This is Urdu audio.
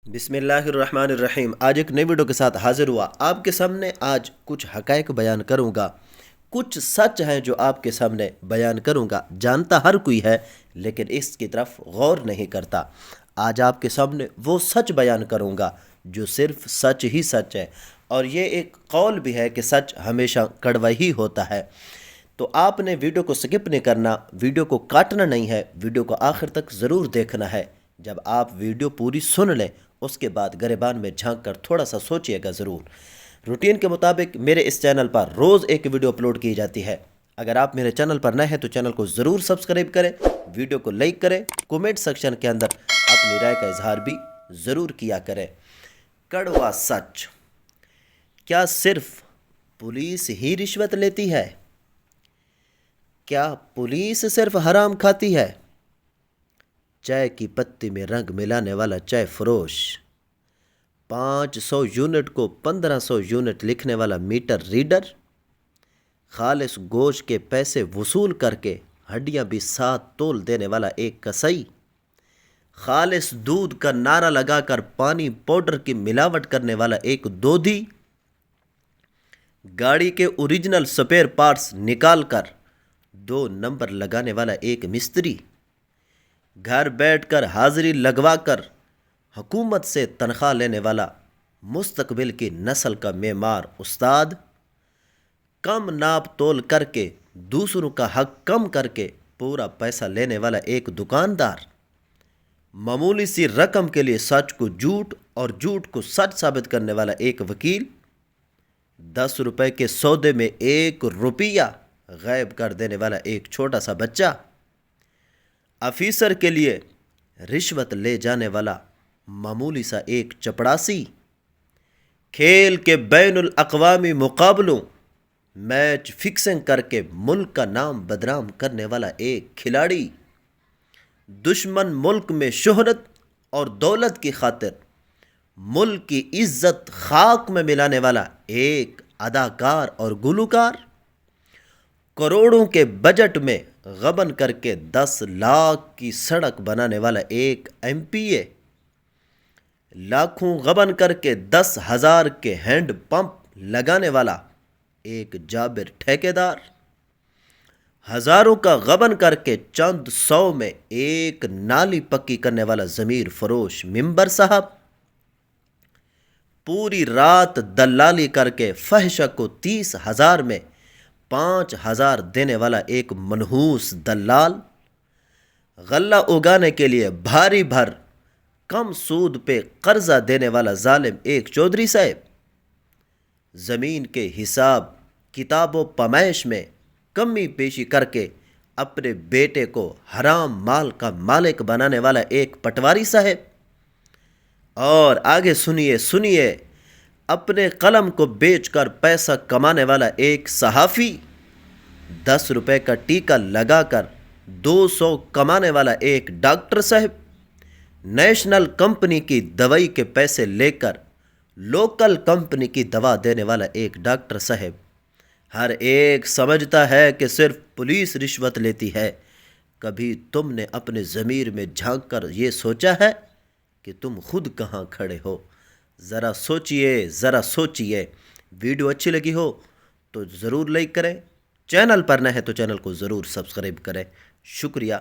بسم اللہ الرحمن الرحیم۔ آج ایک نئی ویڈیو کے ساتھ حاضر ہوا۔ آپ کے سامنے آج کچھ حقائق بیان کروں گا، کچھ سچ ہیں جو آپ کے سامنے بیان کروں گا۔ جانتا ہر کوئی ہے لیکن اس کی طرف غور نہیں کرتا۔ آج آپ کے سامنے وہ سچ بیان کروں گا جو صرف سچ ہی سچ ہے، اور یہ ایک قول بھی ہے کہ سچ ہمیشہ کڑوا ہی ہوتا ہے۔ تو آپ نے ویڈیو کو سکپ نہیں کرنا، ویڈیو کو کاٹنا نہیں ہے، ویڈیو کو آخر تک ضرور دیکھنا ہے۔ جب آپ ویڈیو پوری سن لیں اس کے بعد گریبان میں جھانک کر تھوڑا سا سوچئے گا ضرور۔ روٹین کے مطابق میرے اس چینل پر روز ایک ویڈیو اپلوڈ کی جاتی ہے۔ اگر آپ میرے چینل پر نئے ہیں تو چینل کو ضرور سبسکرائب کریں، ویڈیو کو لائک کریں، کومنٹ سیکشن کے اندر اپنی رائے کا اظہار بھی ضرور کیا کریں۔ کڑوا سچ: کیا صرف پولیس ہی رشوت لیتی ہے؟ کیا پولیس صرف حرام کھاتی ہے؟ چائے کی پتی میں رنگ ملانے والا چائے فروش، 500 یونٹ کو 1500 یونٹ لکھنے والا میٹر ریڈر، خالص گوشت کے پیسے وصول کر کے ہڈیاں بھی ساتھ تول دینے والا ایک کسائی، خالص دودھ کا نعرہ لگا کر پانی پاؤڈر کی ملاوٹ کرنے والا ایک دودھی، گاڑی کے اوریجنل سپیئر پارٹس نکال کر 2 نمبر لگانے والا ایک مستری، گھر بیٹھ کر حاضری لگوا کر حکومت سے تنخواہ لینے والا مستقبل کی نسل کا معمار استاد، کم ناپ تول کر کے دوسروں کا حق کم کر کے پورا پیسہ لینے والا ایک دکاندار، معمولی سی رقم کے لیے سچ کو جھوٹ اور جھوٹ کو سچ ثابت کرنے والا ایک وکیل، 10 روپے کے سودے میں 1 روپیہ غائب کر دینے والا ایک چھوٹا سا بچہ، آفیسر کے لیے رشوت لے جانے والا معمولی سا ایک چپڑاسی، کھیل کے بین الاقوامی مقابلوں میچ فکسنگ کر کے ملک کا نام بدنام کرنے والا ایک کھلاڑی، دشمن ملک میں شہرت اور دولت کی خاطر ملک کی عزت خاک میں ملانے والا ایک اداکار اور گلوکار، کروڑوں کے بجٹ میں غبن کر کے 10 لاکھ کی سڑک بنانے والا ایک ایم پی اے، لاکھوں غبن کر کے 10,000 کے ہینڈ پمپ لگانے والا ایک جابر ٹھیکیدار، ہزاروں کا غبن کر کے چند 100 میں ایک نالی پکی کرنے والا ضمیر فروش ممبر صاحب، پوری رات دلالی کر کے فحشہ کو 30,000 میں 5,000 دینے والا ایک منحوس دلال، غلہ اگانے کے لیے بھاری بھر کم سود پہ قرضہ دینے والا ظالم ایک چودھری صاحب، زمین کے حساب کتاب و پیمائش میں کمی پیشی کر کے اپنے بیٹے کو حرام مال کا مالک بنانے والا ایک پٹواری صاحب، اور آگے سنیے اپنے قلم کو بیچ کر پیسہ کمانے والا ایک صحافی، 10 روپے کا ٹیکہ لگا کر 200 کمانے والا ایک ڈاکٹر صاحب، نیشنل کمپنی کی دوائی کے پیسے لے کر لوکل کمپنی کی دوا دینے والا ایک ڈاکٹر صاحب، ہر ایک سمجھتا ہے کہ صرف پولیس رشوت لیتی ہے۔ کبھی تم نے اپنے ضمیر میں جھانک کر یہ سوچا ہے کہ تم خود کہاں کھڑے ہو؟ ذرا سوچئے۔ ویڈیو اچھی لگی ہو تو ضرور لائک کریں، چینل پر نہ ہے تو چینل کو ضرور سبسکرائب کریں۔ شکریہ۔